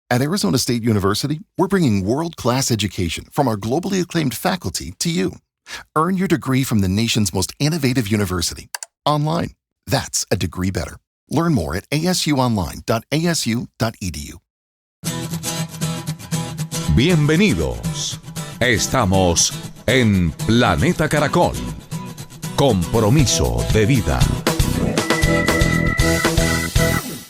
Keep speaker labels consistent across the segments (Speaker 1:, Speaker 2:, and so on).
Speaker 1: At Arizona State University, we're bringing world-class education from our globally acclaimed faculty to you. Earn your degree from the nation's most innovative university. Online. That's a degree better. Learn more at asuonline.asu.edu.
Speaker 2: Bienvenidos. Estamos en Planeta Caracol. Compromiso de vida.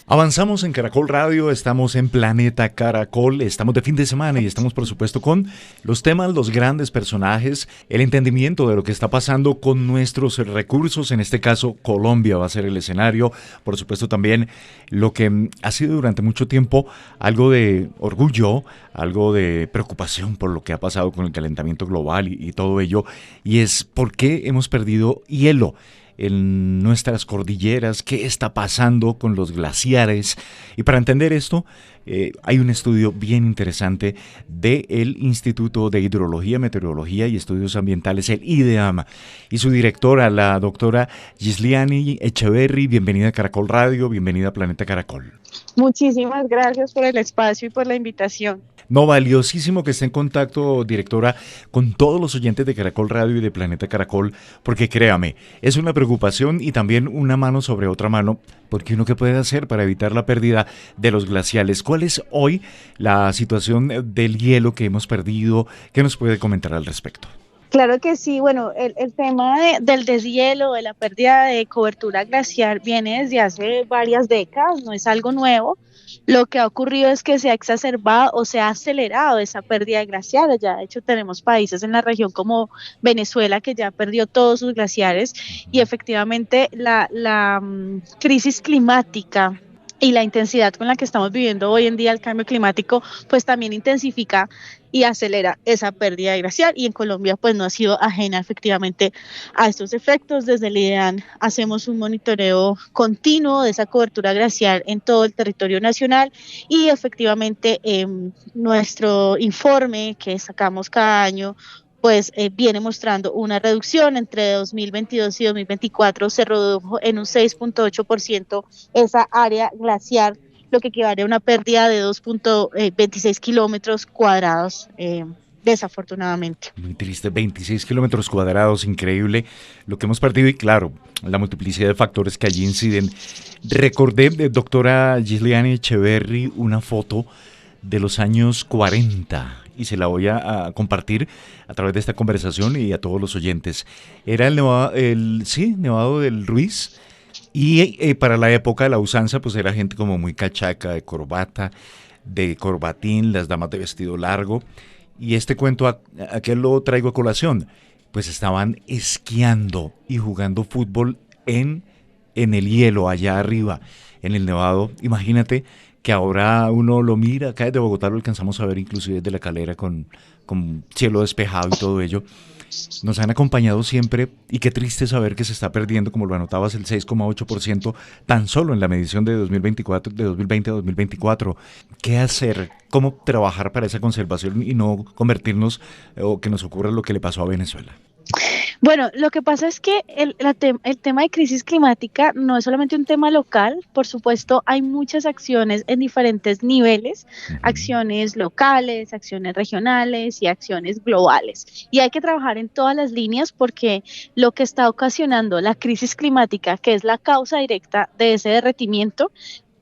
Speaker 3: Avanzamos en Caracol Radio, estamos en Planeta Caracol, estamos de fin de semana y estamos por supuesto con los temas, los grandes personajes, el entendimiento de lo que está pasando con nuestros recursos, en este caso Colombia va a ser el escenario, por supuesto también lo que ha sido durante mucho tiempo algo de orgullo, algo de preocupación por lo que ha pasado con el calentamiento global y todo ello, y es por qué hemos perdido hielo en nuestras cordilleras, qué está pasando con los glaciares. Y para entender esto, hay un estudio bien interesante del Instituto de Hidrología, Meteorología y Estudios Ambientales, el IDEAM, y su directora, la doctora Gisliani Echeverry. Bienvenida a Caracol Radio, bienvenida a Planeta Caracol.
Speaker 4: Muchísimas gracias por el espacio y por la invitación.
Speaker 3: No, valiosísimo que esté en contacto, directora, con todos los oyentes de Caracol Radio y de Planeta Caracol, porque créame, es una preocupación y también una mano sobre otra mano, porque uno qué puede hacer para evitar la pérdida de los glaciales. ¿Cuál es hoy la situación del hielo que hemos perdido? ¿Qué nos puede comentar al respecto?
Speaker 4: Claro que sí, bueno, el tema del deshielo, de la pérdida de cobertura glaciar viene desde hace varias décadas, no es algo nuevo. Lo que ha ocurrido es que se ha exacerbado o se ha acelerado esa pérdida de glaciares. Ya de hecho tenemos países en la región como Venezuela que ya perdió todos sus glaciares y efectivamente la crisis climática y la intensidad con la que estamos viviendo hoy en día el cambio climático, pues también intensifica y acelera esa pérdida de glaciar, y en Colombia pues no ha sido ajena efectivamente a estos efectos. Desde el IDEAN hacemos un monitoreo continuo de esa cobertura glaciar en todo el territorio nacional y efectivamente nuestro informe que sacamos cada año pues viene mostrando una reducción entre 2022 y 2024, se redujo en un 6.8% esa área glaciar, lo que equivale a una pérdida de 2.26 kilómetros cuadrados, desafortunadamente.
Speaker 3: Muy triste, 26 kilómetros cuadrados, increíble lo que hemos perdido y claro, la multiplicidad de factores que allí inciden. Recordé, doctora Gisliani Echeverry, una foto de los años 40 y se la voy a compartir a través de esta conversación y a todos los oyentes. Era el Nevado del Ruiz y para la época de la usanza pues era gente como muy cachaca, de corbata, de corbatín, las damas de vestido largo. Y este cuento, ¿a qué lo traigo a colación? Pues estaban esquiando y jugando fútbol en el hielo allá arriba, en el Nevado. Imagínate que ahora uno lo mira, acá desde Bogotá lo alcanzamos a ver inclusive desde La Calera con cielo despejado y todo ello. Nos han acompañado siempre y qué triste saber que se está perdiendo, como lo anotabas, el 6,8% tan solo en la medición de 2024, de 2020 a 2024. ¿Qué hacer? ¿Cómo trabajar para esa conservación y no convertirnos o que nos ocurra lo que le pasó a Venezuela?
Speaker 4: Bueno, lo que pasa es que el tema de crisis climática no es solamente un tema local, por supuesto hay muchas acciones en diferentes niveles, acciones locales, acciones regionales y acciones globales. Y hay que trabajar en todas las líneas porque lo que está ocasionando la crisis climática, que es la causa directa de ese derretimiento,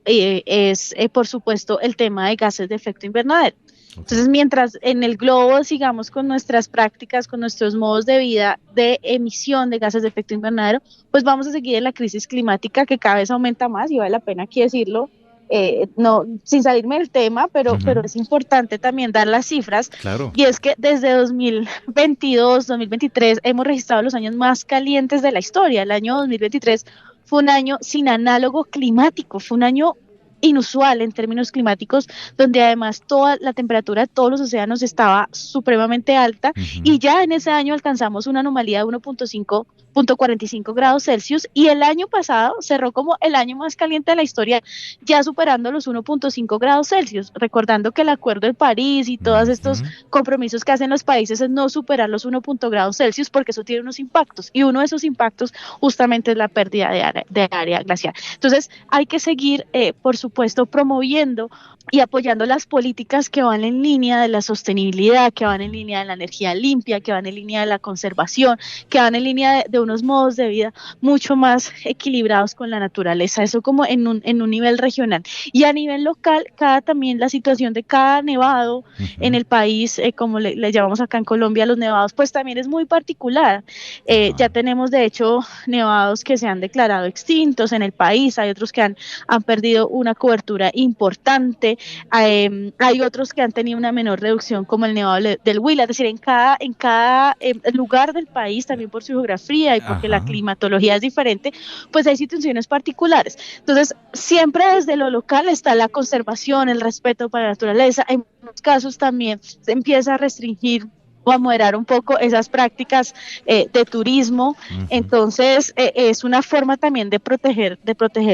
Speaker 4: es por supuesto el tema de gases de efecto invernadero. Entonces, mientras en el globo sigamos con nuestras prácticas, con nuestros modos de vida de emisión de gases de efecto invernadero, pues vamos a seguir en la crisis climática que cada vez aumenta más y vale la pena aquí decirlo, no, sin salirme del tema, pero es importante también dar las cifras.
Speaker 3: Claro.
Speaker 4: Y es que desde 2022, 2023 hemos registrado los años más calientes de la historia. El año 2023 fue un año sin análogo climático, fue un año inusual en términos climáticos, donde además toda la temperatura de todos los océanos estaba supremamente alta y ya en ese año alcanzamos una anomalía de 1.5 .45 grados Celsius, y el año pasado cerró como el año más caliente de la historia, ya superando los 1.5 grados Celsius, recordando que el Acuerdo de París y todos estos compromisos que hacen los países es no superar los 1 grados Celsius, porque eso tiene unos impactos, y uno de esos impactos justamente es la pérdida de área glaciar. Entonces hay que seguir, por supuesto, promoviendo y apoyando las políticas que van en línea de la sostenibilidad, que van en línea de la energía limpia, que van en línea de la conservación, que van en línea de unos modos de vida mucho más equilibrados con la naturaleza, eso como en un nivel regional. Y a nivel local, también la situación de cada nevado en el país, como le llamamos acá en Colombia los nevados, pues también es muy particular. Ya tenemos de hecho nevados que se han declarado extintos en el país, hay otros que han perdido una cobertura importante, hay otros que han tenido una menor reducción, como el nevado del Huila. Es decir, en cada lugar del país, también por su geografía y porque la climatología es diferente, pues hay situaciones particulares. Entonces, siempre desde lo local está la conservación, el respeto para la naturaleza. En muchos casos también se empieza a restringir o a moderar un poco esas prácticas de turismo. Entonces es una forma también de proteger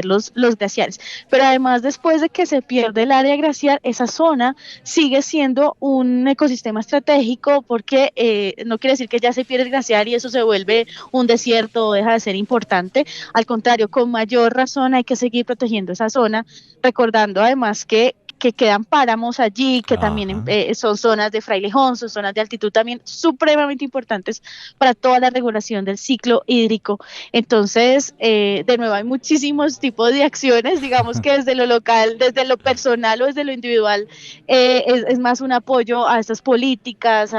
Speaker 4: los glaciares. Pero además, después de que se pierde el área glaciar, esa zona sigue siendo un ecosistema estratégico, porque no quiere decir que ya se pierde el glaciar y eso se vuelve un desierto o deja de ser importante. Al contrario, con mayor razón hay que seguir protegiendo esa zona, recordando además que quedan páramos allí, que también son zonas de frailejón, son zonas de altitud también supremamente importantes para toda la regulación del ciclo hídrico. Entonces, de nuevo, hay muchísimos tipos de acciones, digamos que desde lo local, desde lo personal o desde lo individual, es más un apoyo a estas políticas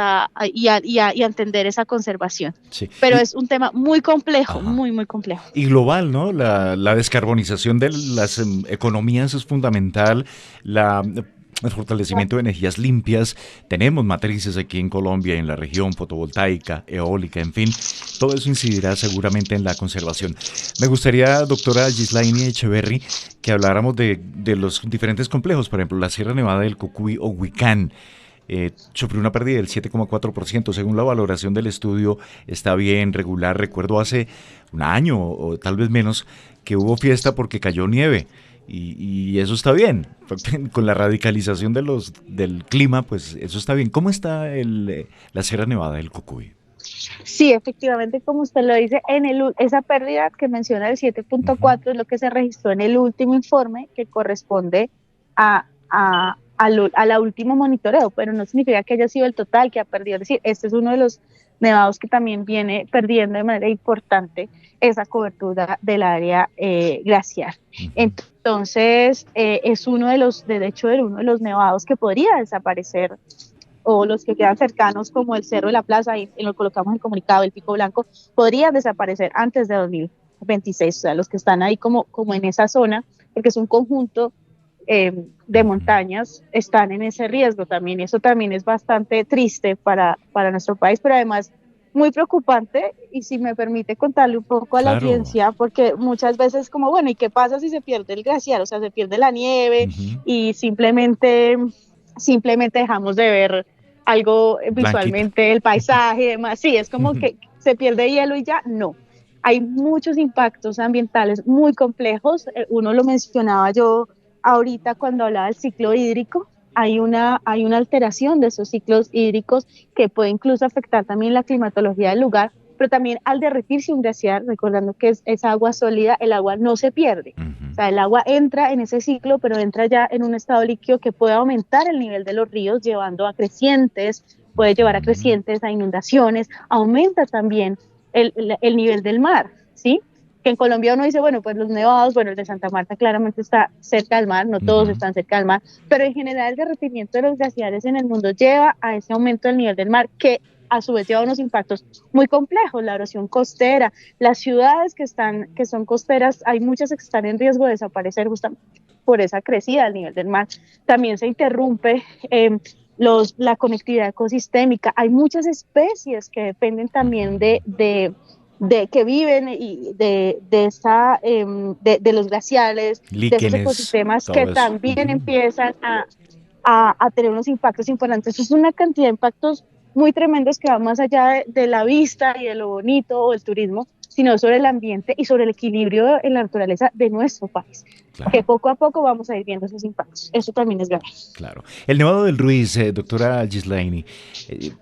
Speaker 4: y a entender esa conservación. Sí. Pero es un tema muy complejo, muy complejo.
Speaker 3: Y global, ¿no? La descarbonización de las economías es fundamental, el fortalecimiento de energías limpias. Tenemos matrices aquí en Colombia, en la región, fotovoltaica, eólica, en fin, todo eso incidirá seguramente en la conservación. Me gustaría, doctora Ghislaine Echeverry, que habláramos de los diferentes complejos, por ejemplo, la Sierra Nevada del Cocuy o Huicán. Sufrió una pérdida del 7,4%. Según la valoración del estudio, está bien, regular. Recuerdo hace un año o tal vez menos que hubo fiesta porque cayó nieve. Y eso está bien, con la radicalización del clima, pues eso está bien. ¿Cómo está la Sierra Nevada del Cocuy?
Speaker 4: Sí, efectivamente, como usted lo dice, esa pérdida que menciona del 7.4 es lo que se registró en el último informe, que corresponde a la último monitoreo, pero no significa que haya sido el total que ha perdido. Es decir, este es uno de los nevados que también viene perdiendo de manera importante esa cobertura del área glaciar. Entonces, es uno de los nevados que podría desaparecer, o los que quedan cercanos, como el Cerro de la Plaza, y lo colocamos en el comunicado, el Pico Blanco, podrían desaparecer antes de 2026, o sea, los que están ahí como en esa zona, porque es un conjunto de montañas, están en ese riesgo también, y eso también es bastante triste para nuestro país, pero además muy preocupante. Y si me permite contarle un poco a la audiencia, porque muchas veces como, bueno, ¿y qué pasa si se pierde el glaciar? O sea, se pierde la nieve y simplemente dejamos de ver algo visualmente, el paisaje y demás. Sí, es como que se pierde hielo y ya, no. Hay muchos impactos ambientales muy complejos. Uno lo mencionaba yo ahorita cuando hablaba del ciclo hídrico. Hay una alteración de esos ciclos hídricos que puede incluso afectar también la climatología del lugar, pero también al derretirse un glaciar, recordando que es agua sólida, el agua no se pierde. O sea, el agua entra en ese ciclo, pero entra ya en un estado líquido que puede aumentar el nivel de los ríos, llevando a crecientes, puede llevar a crecientes, a inundaciones, aumenta también el nivel del mar, ¿sí? Que en Colombia uno dice, bueno, pues los nevados, bueno, el de Santa Marta claramente está cerca del mar, no todos están cerca del mar, pero en general el derretimiento de los glaciares en el mundo lleva a ese aumento del nivel del mar, que a su vez lleva unos impactos muy complejos, la erosión costera, las ciudades que son costeras, hay muchas que están en riesgo de desaparecer justamente por esa crecida del nivel del mar. También se interrumpe la conectividad ecosistémica, hay muchas especies que dependen también de que viven y de los glaciares, líquenes, de esos ecosistemas que eso también empiezan a tener unos impactos importantes. Eso es una cantidad de impactos muy tremendos que va más allá de la vista y de lo bonito o el turismo, sino sobre el ambiente y sobre el equilibrio en la naturaleza de nuestro país.
Speaker 3: Claro.
Speaker 4: Que poco a poco vamos a ir viendo esos impactos. Eso también es grave.
Speaker 3: Claro. El Nevado del Ruiz, doctora Ghislaine,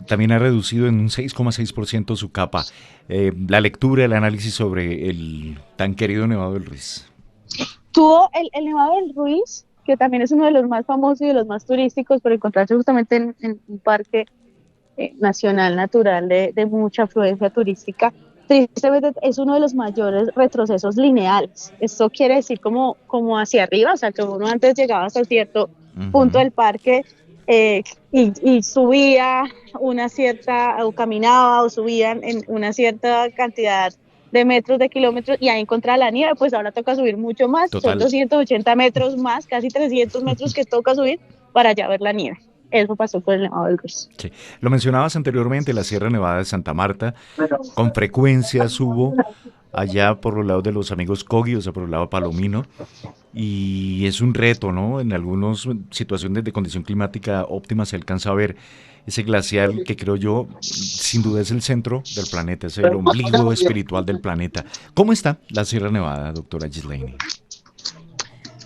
Speaker 3: también ha reducido en un 6,6% su capa. La lectura, el análisis sobre el tan querido Nevado del Ruiz.
Speaker 4: Tuvo el Nevado del Ruiz, que también es uno de los más famosos y de los más turísticos, por encontrarse justamente en un parque nacional natural de mucha afluencia turística. Tristemente es uno de los mayores retrocesos lineales. Esto quiere decir como hacia arriba, o sea que uno antes llegaba hasta cierto punto del parque y subía una cierta, o caminaba o subía en una cierta cantidad de metros, de kilómetros, y ahí encontraba la nieve. Pues ahora toca subir mucho más.
Speaker 3: Total.
Speaker 4: Son 280 metros más, casi 300 metros que toca subir para ya ver la nieve. Eso pasó con el Nevado del Ruiz.
Speaker 3: Sí. Lo mencionabas anteriormente, la Sierra Nevada de Santa Marta, con frecuencia subo allá por los lados de los amigos Cogi, o sea, por el lado Palomino, y es un reto, ¿no? En algunas situaciones de condición climática óptima se alcanza a ver ese glaciar que creo yo, sin duda es el centro del planeta, es el ombligo espiritual del planeta. ¿Cómo está la Sierra Nevada, doctora Ghislaine?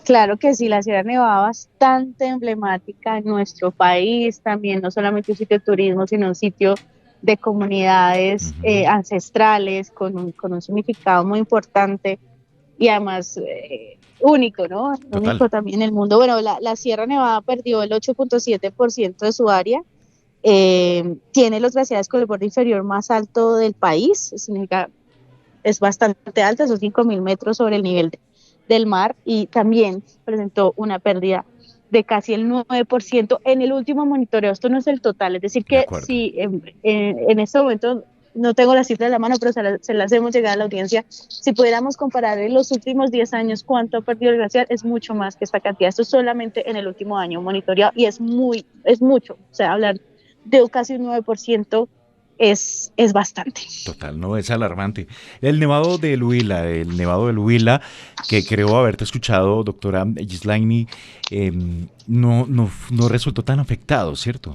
Speaker 4: Claro que sí, la Sierra Nevada bastante emblemática en nuestro país, también no solamente un sitio de turismo, sino un sitio de comunidades ancestrales con un significado muy importante y además único, ¿no?
Speaker 3: Total.
Speaker 4: Único también en el mundo. Bueno, la Sierra Nevada perdió el 8.7% de su área, tiene los glaciares con el borde inferior más alto del país, significa es bastante alta, son 5.000 metros sobre el nivel del mar, y también presentó una pérdida de casi el 9% en el último monitoreo. Esto no es el total, es decir que si en este momento no tengo las cifras de la mano, pero se las hemos llegado a la audiencia, si pudiéramos comparar en los últimos 10 años cuánto ha perdido el glaciar, es mucho más que esta cantidad. Esto es solamente en el último año monitoreado y es mucho, o sea, hablar de casi un 9% es bastante.
Speaker 3: Total, no, es alarmante. El Nevado del Huila, que creo haberte escuchado, doctora Ghislaine, no resultó tan afectado, ¿cierto?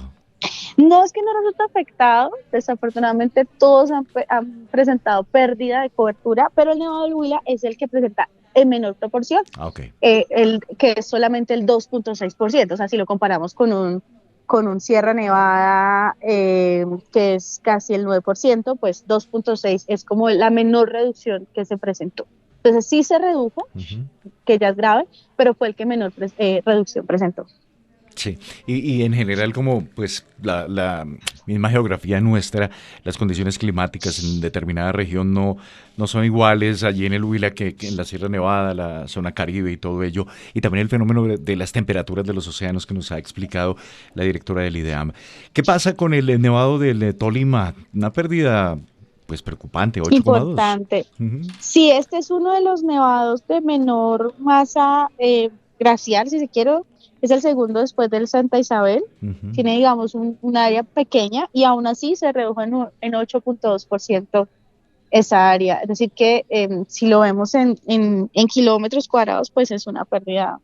Speaker 4: No es que no resulta afectado, desafortunadamente todos han presentado pérdida de cobertura, pero el Nevado del Huila es el que presenta en menor proporción,
Speaker 3: Okay.
Speaker 4: Que es solamente el 2.6%, o sea, si lo comparamos con un Sierra Nevada que es casi el 9%, pues 2.6 es como la menor reducción que se presentó. Entonces sí se redujo, que ya es grave, pero fue el que menor reducción presentó.
Speaker 3: Sí, y en general como pues la misma geografía nuestra, las condiciones climáticas en determinada región no son iguales allí en el Huila que en la Sierra Nevada, la zona Caribe y todo ello, y también el fenómeno de las temperaturas de los océanos que nos ha explicado la directora del IDEAM. ¿Qué pasa con el nevado del Tolima? Una pérdida pues preocupante, 8,2.
Speaker 4: Importante. Sí, este es uno de los nevados de menor masa glaciar, si se quiere. Es el segundo después del Santa Isabel. Tiene, digamos, un área pequeña y aún así se redujo en 8.2% esa área. Es decir que si lo vemos en kilómetros cuadrados, pues es una pérdida.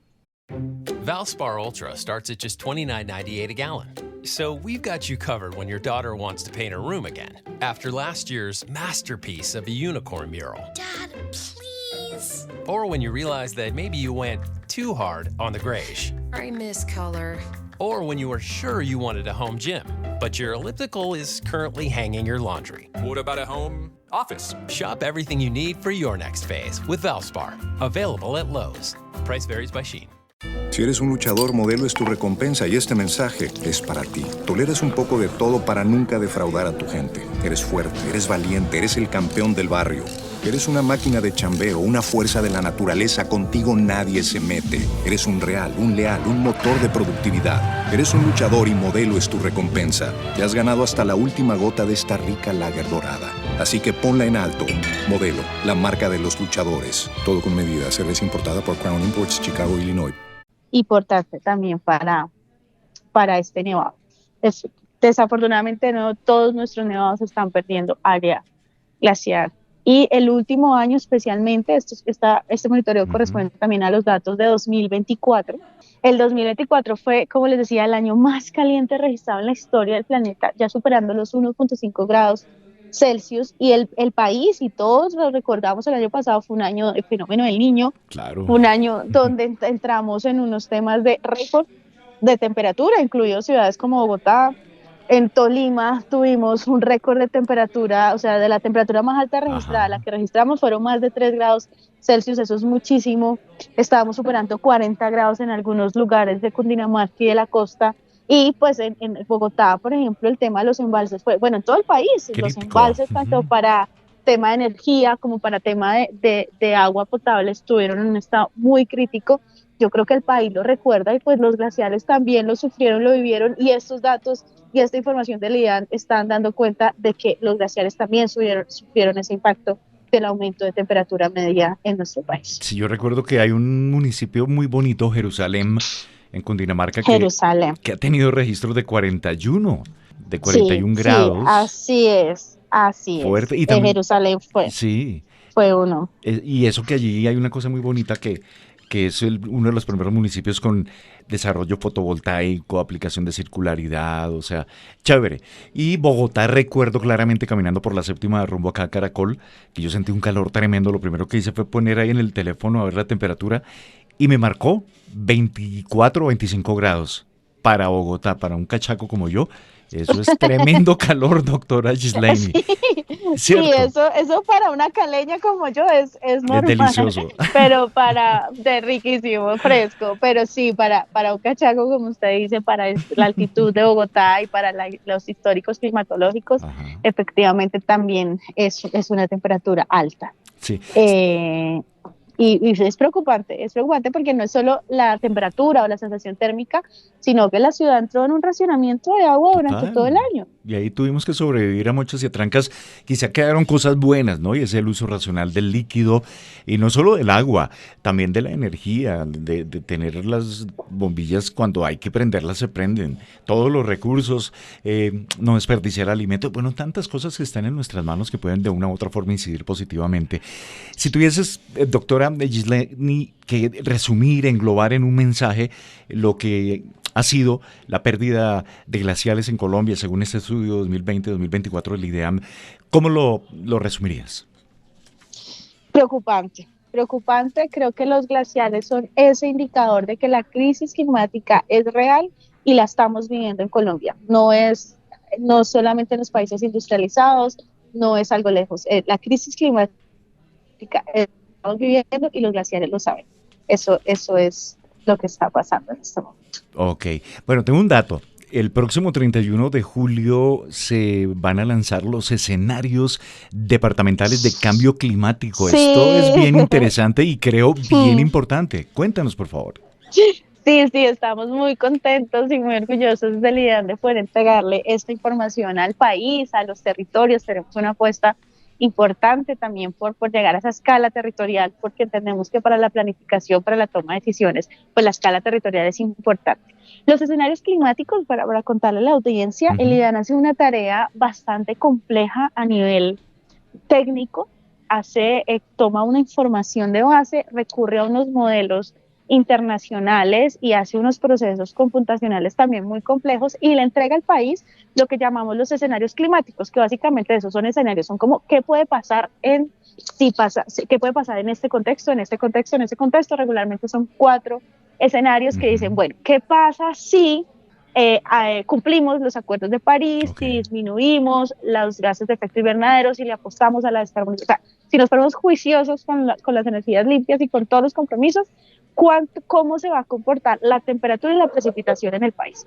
Speaker 5: Valspar Ultra starts at just $29.98 a gallon. So we've got you covered when your daughter wants to paint her room again after last year's masterpiece of a unicorn mural.
Speaker 6: Dad, please.
Speaker 5: Or when you realize that maybe you went too hard on the grayish.
Speaker 6: I miss color.
Speaker 5: Or when you were sure you wanted a home gym, but your elliptical is currently hanging your laundry.
Speaker 7: What about a home office?
Speaker 5: Shop everything you need for your next phase with Valspar. Available at Lowe's. Price varies by Shein.
Speaker 8: Si eres un luchador, Modelo es tu recompensa y este mensaje es para ti. Toleras un poco de todo para nunca defraudar a tu gente. Eres fuerte, eres valiente, eres el campeón del barrio. Eres una máquina de chambeo, una fuerza de la naturaleza. Contigo nadie se mete. Eres un real, un leal, un motor de productividad. Eres un luchador y Modelo es tu recompensa. Te has ganado hasta la última gota de esta rica lager dorada. Así que ponla en alto. Modelo, la marca de los luchadores. Todo con medida. Cerveza importada por Crown Imports, Chicago, Illinois.
Speaker 4: Importante también para este nevado. Desafortunadamente no todos nuestros nevados están perdiendo área glaciar. Y el último año especialmente, este monitoreo corresponde también a los datos de 2024. El 2024 fue, como les decía, el año más caliente registrado en la historia del planeta, ya superando los 1.5 grados Celsius, y el país, y todos lo recordamos, el año pasado fue un año de fenómeno del Niño,
Speaker 3: Claro.
Speaker 4: un año donde entramos en unos temas de récord de temperatura, incluido ciudades como Bogotá. En Tolima tuvimos un récord de temperatura, o sea, de la temperatura más alta registrada.
Speaker 3: Ajá.
Speaker 4: La que registramos fueron más de 3 grados Celsius, eso es muchísimo. Estábamos superando 40 grados en algunos lugares de Cundinamarca y de la costa. Y pues en Bogotá, por ejemplo, el tema de los embalses fue, bueno, en todo el país, los
Speaker 3: Crítico.
Speaker 4: embalses, tanto para tema de energía como para tema de agua potable, estuvieron en un estado muy crítico. Yo creo que el país lo recuerda, y pues los glaciares también lo sufrieron, lo vivieron, y estos datos y esta información del IDAN están dando cuenta de que los glaciares también sufrieron ese impacto del aumento de temperatura media en nuestro país.
Speaker 3: Sí, yo recuerdo que hay un municipio muy bonito, Jerusalén, en Cundinamarca,
Speaker 4: Jerusalén.
Speaker 3: que ha tenido registros de 41
Speaker 4: Sí,
Speaker 3: grados.
Speaker 4: así es, así
Speaker 3: Fuerte.
Speaker 4: es.
Speaker 3: Y también,
Speaker 4: Jerusalén
Speaker 3: sí,
Speaker 4: fue uno.
Speaker 3: y eso que allí hay una cosa muy bonita que es uno de los primeros municipios con desarrollo fotovoltaico, aplicación de circularidad, o sea, chévere. Y Bogotá, recuerdo claramente caminando por la séptima rumbo acá a Caracol, que yo sentí un calor tremendo. Lo primero que hice fue poner ahí en el teléfono a ver la temperatura y me marcó 24 o 25 grados para Bogotá, para un cachaco como yo. Eso es tremendo calor, doctora Gislaini.
Speaker 4: Sí, eso para una caleña como yo es normal.
Speaker 3: Es delicioso.
Speaker 4: Pero de riquísimo, fresco. Pero sí, para un cachaco, como usted dice, para la altitud de Bogotá y para los históricos climatológicos,
Speaker 3: Ajá.
Speaker 4: efectivamente también es una temperatura alta.
Speaker 3: Sí.
Speaker 4: Y es preocupante porque no es solo la temperatura o la sensación térmica, sino que la ciudad entró en un racionamiento de agua durante todo el año.
Speaker 3: Y ahí tuvimos que sobrevivir a mochas y trancas. Quizá quedaron cosas buenas, ¿no? Y es el uso racional del líquido, y no solo del agua, también de la energía, de tener las bombillas cuando hay que prenderlas, se prenden. Todos los recursos, no desperdiciar alimento. Bueno, tantas cosas que están en nuestras manos que pueden de una u otra forma incidir positivamente. Si tuvieses, doctora Gislaini, que resumir, englobar en un mensaje lo que ha sido la pérdida de glaciales en Colombia, según este estudio 2020-2024 del IDEAM, ¿cómo lo resumirías?
Speaker 4: Preocupante. Creo que los glaciares son ese indicador de que la crisis climática es real y la estamos viviendo en Colombia. No solamente en los países industrializados, no es algo lejos. La crisis climática estamos viviendo y los glaciares lo saben. Eso es lo que está pasando en este momento.
Speaker 3: Ok, bueno, tengo un dato. El próximo 31 de julio se van a lanzar los escenarios departamentales de cambio climático.
Speaker 4: Sí.
Speaker 3: Esto es bien interesante y creo bien importante. Cuéntanos, por favor.
Speaker 4: Sí, estamos muy contentos y muy orgullosos del IDEAM de poder entregarle esta información al país, a los territorios. Tenemos una apuesta importante también por llegar a esa escala territorial, porque entendemos que para la planificación, para la toma de decisiones, pues la escala territorial es importante. Los escenarios climáticos, para contarle a la audiencia, el IDEAM hace una tarea bastante compleja a nivel técnico, toma una información de base, recurre a unos modelos internacionales y hace unos procesos computacionales también muy complejos y le entrega al país lo que llamamos los escenarios climáticos, que básicamente esos son escenarios, son como qué puede pasar qué puede pasar en este contexto, regularmente son 4 escenarios que dicen, bueno, ¿qué pasa si cumplimos los acuerdos de París, si disminuimos los gases de efecto invernadero, si le apostamos a la descarbonización, si nos ponemos juiciosos con las energías limpias y con todos los compromisos, cómo se va a comportar la temperatura y la precipitación en el país?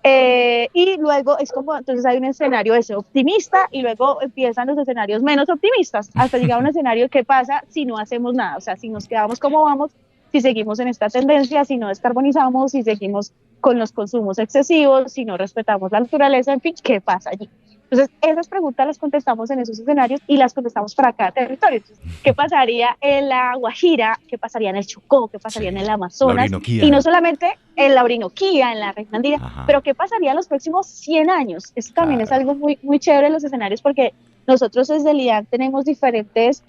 Speaker 4: Y luego es como, entonces hay un escenario ese optimista y luego empiezan los escenarios menos optimistas hasta llegar a un escenario que pasa si no hacemos nada, o sea, si nos quedamos como vamos, si seguimos en esta tendencia, si no descarbonizamos, si seguimos con los consumos excesivos, si no respetamos la naturaleza, en fin, ¿qué pasa allí? Entonces, esas preguntas las contestamos en esos escenarios y las contestamos para cada territorio. Entonces, ¿qué pasaría en la Guajira? ¿Qué pasaría en el Chocó? ¿Qué pasaría en el Amazonas? Y no solamente en la Orinoquía, en la región andina, pero ¿qué pasaría en los próximos 100 años? Eso también es algo muy, muy chévere en los escenarios, porque nosotros desde el IDAN tenemos diferentes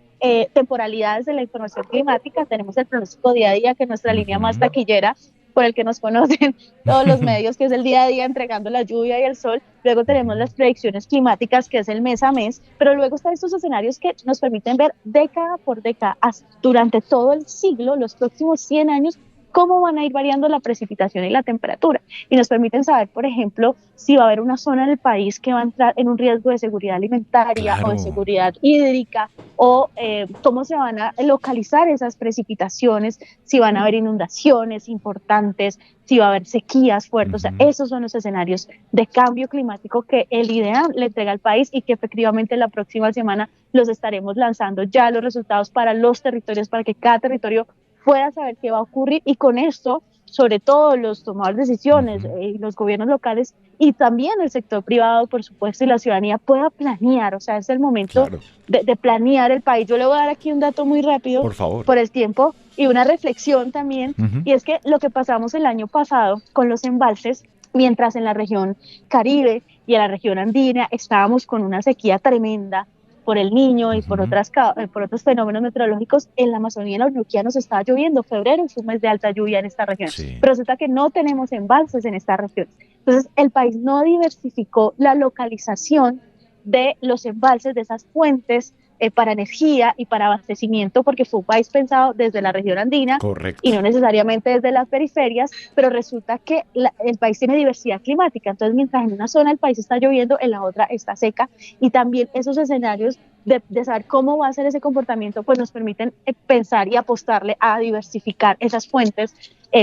Speaker 4: temporalidades de la información climática. Tenemos el pronóstico día a día, que es nuestra línea más taquillera, por el que nos conocen todos los medios, que es el día a día entregando la lluvia y el sol. Luego tenemos las predicciones climáticas, que es el mes a mes, pero luego están estos escenarios que nos permiten ver década por década, durante todo el siglo, los próximos 100 años, cómo van a ir variando la precipitación y la temperatura. Y nos permiten saber, por ejemplo, si va a haber una zona del país que va a entrar en un riesgo de seguridad alimentaria o de seguridad hídrica, o cómo se van a localizar esas precipitaciones, si van a haber inundaciones importantes, si va a haber sequías fuertes. O sea, esos son los escenarios de cambio climático que el IDEAM le entrega al país y que efectivamente la próxima semana los estaremos lanzando ya los resultados para los territorios, para que cada territorio pueda saber qué va a ocurrir, y con esto, sobre todo los tomadores de decisiones, los gobiernos locales y también el sector privado, por supuesto, y la ciudadanía pueda planear. O sea, es el momento de planear el país. Yo le voy a dar aquí un dato muy rápido,
Speaker 3: por favor,
Speaker 4: por el tiempo, y una reflexión también, y es que lo que pasamos el año pasado con los embalses, mientras en la región Caribe y en la región andina estábamos con una sequía tremenda por el Niño y por otros fenómenos meteorológicos, en la Amazonía y en la Orinoquía nos estaba lloviendo. Febrero es un mes de alta lluvia en esta región, pero resulta que no tenemos embalses en esta región. Entonces el país no diversificó la localización de los embalses, de esas fuentes para energía y para abastecimiento, porque fue un país pensado desde la región andina y no necesariamente desde las periferias, pero resulta que el país tiene diversidad climática. Entonces, mientras en una zona el país está lloviendo, en la otra está seca, y también esos escenarios de saber cómo va a ser ese comportamiento, pues nos permiten pensar y apostarle a diversificar esas fuentes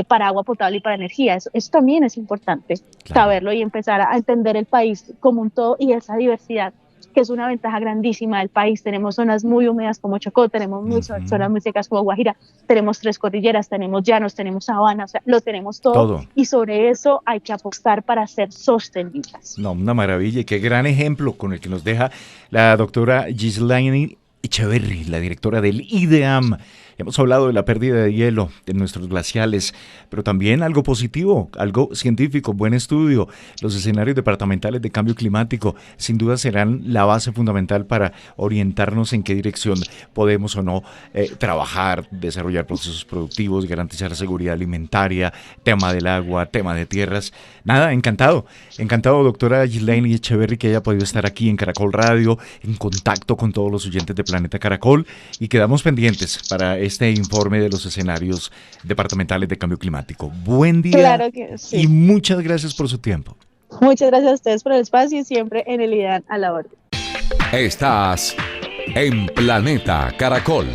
Speaker 4: para agua potable y para energía. Eso también es importante saberlo y empezar a entender el país como un todo y esa diversidad, que es una ventaja grandísima del país. Tenemos zonas muy húmedas como Chocó, tenemos zonas muy secas como Guajira, tenemos 3 cordilleras, tenemos llanos, tenemos sabana, o sea, lo tenemos todo. Y sobre eso hay que apostar para ser sostenibles.
Speaker 3: No, una maravilla, y qué gran ejemplo con el que nos deja la doctora Ghislaine Echeverry, la directora del IDEAM. Hemos hablado de la pérdida de hielo de nuestros glaciales, pero también algo positivo, algo científico, buen estudio. Los escenarios departamentales de cambio climático sin duda serán la base fundamental para orientarnos en qué dirección podemos o no trabajar, desarrollar procesos productivos, garantizar seguridad alimentaria, tema del agua, tema de tierras. Nada, encantado, doctora Ghislaine Echeverry, que haya podido estar aquí en Caracol Radio, en contacto con todos los oyentes de Planeta Caracol, y quedamos pendientes para este informe de los escenarios departamentales de cambio climático. Buen día.
Speaker 4: Claro que sí.
Speaker 3: Y muchas gracias por su tiempo.
Speaker 4: Muchas gracias a ustedes por el espacio y siempre en el IDEAM a la orden.
Speaker 2: Estás en Planeta Caracol.